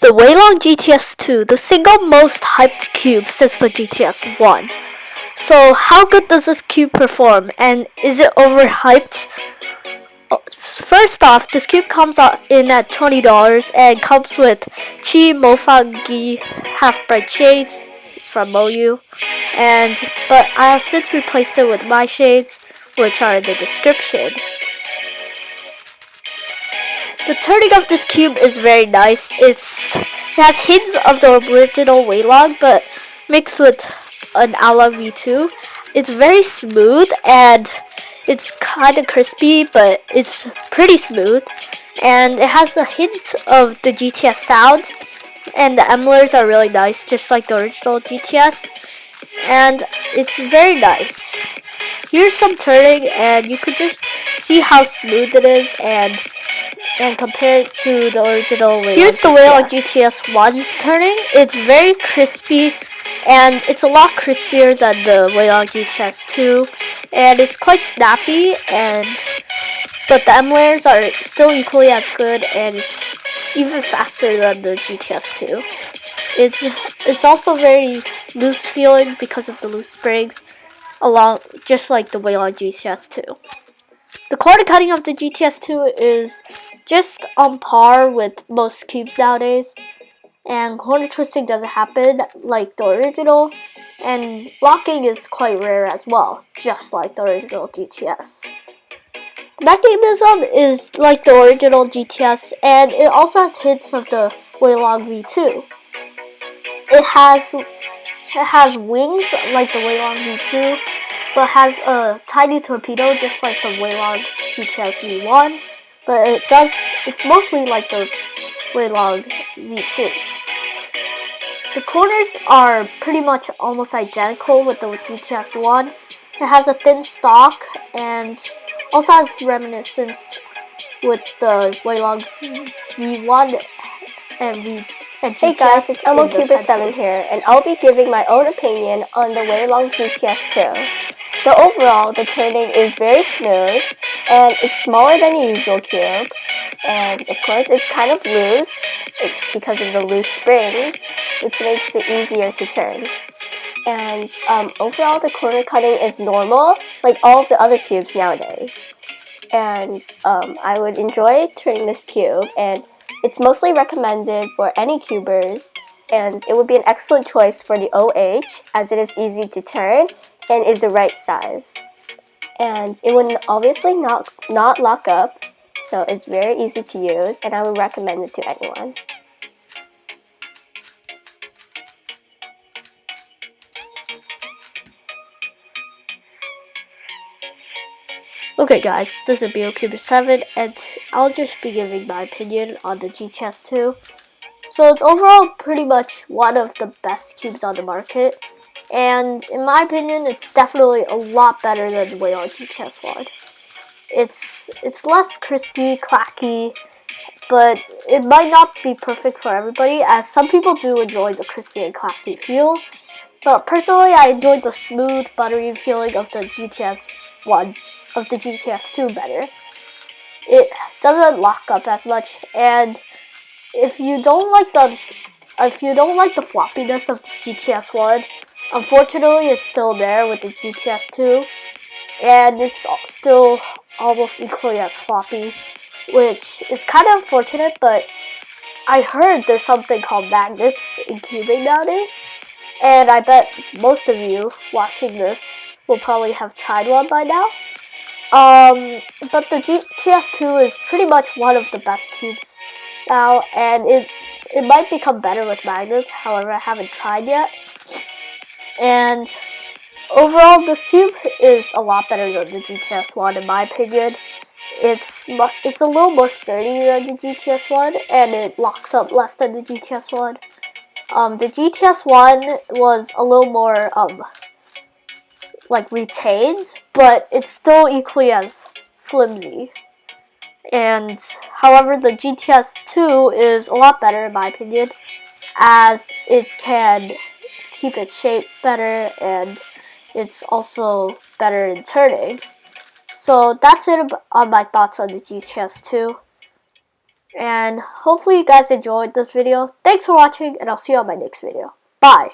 The Weilong GTS2, the single most hyped cube since the GTS1. So how good does this cube perform, and is it overhyped? First off, this cube comes in at $20 and comes with Chi Mofangi half bright shades from Moyu, but I have since replaced it with my shades, which are in the description. The turning of this cube is very nice. It has hints of the original Weilong, but mixed with an Weilong V2. It's very smooth and it's kind of crispy, but it's pretty smooth. And it has a hint of the GTS sound, and the emblers are really nice, just like the original GTS. And it's very nice. Here's some turning, and you could just see how smooth it is and compare it to the original Weilong. Here's the Weilong GTS1's turning. It's very crispy, and it's a lot crispier than the Weilong GTS2, and it's quite snappy, but the emblers are still equally as good, and it's even faster than the GTS2. It's also very loose feeling because of the loose springs, just like the Weilong GTS2. The corner cutting of the GTS2 is just on par with most cubes nowadays, and corner twisting doesn't happen like the original, and blocking is quite rare as well, just like the original GTS. The mechanism is like the original GTS, and it also has hints of the Weilong V2. It has wings like the Weilong V2, but has a tiny torpedo just like the Weilong GTS V1, but it's mostly like the Weilong V2. The corners are pretty much almost identical with the GTS1. It has a thin stock and also has reminiscence with the Weilong V1 and GTS. Hey guys, it's ElmoCubist7 here, and I'll be giving my own opinion on the Weilong GTS2. So overall, the turning is very smooth, and it's smaller than a usual cube, and of course it's kind of loose. It's because of the loose springs, which makes it easier to turn. And overall, the corner cutting is normal, like all of the other cubes nowadays. And I would enjoy turning this cube, and it's mostly recommended for any cubers, and it would be an excellent choice for the OH, as it is easy to turn and is the right size. And it would obviously not lock up, so it's very easy to use, and I would recommend it to anyone. Okay guys, this is ElmoCubist7, and I'll just be giving my opinion on the GTS2. So it's overall pretty much one of the best cubes on the market, and in my opinion, it's definitely a lot better than the Weilong GTS1. It's less crispy, clacky, but it might not be perfect for everybody, as some people do enjoy the crispy and clacky feel. But personally, I enjoyed the smooth, buttery feeling of the GTS2 better. It doesn't lock up as much, and if you don't like the floppiness of the GTS1, unfortunately it's still there with the GTS2, and it's still almost equally as floppy, which is kind of unfortunate, but I heard there's something called magnets in cubing nowadays, and I bet most of you watching this will probably have tried one by now. But the GTS2 is pretty much one of the best cubes now, and it might become better with magnets, however I haven't tried yet. And overall, this cube is a lot better than the GTS1 in my opinion. It's a little more sturdy than the GTS1, and it locks up less than the GTS1. The GTS1 was a little more retained, but it's still equally as flimsy. And however, the GTS2 is a lot better in my opinion, as it can keep its shape better, and it's also better in turning. So that's it on my thoughts on the GTS2. And hopefully you guys enjoyed this video. Thanks for watching, and I'll see you on my next video. Bye!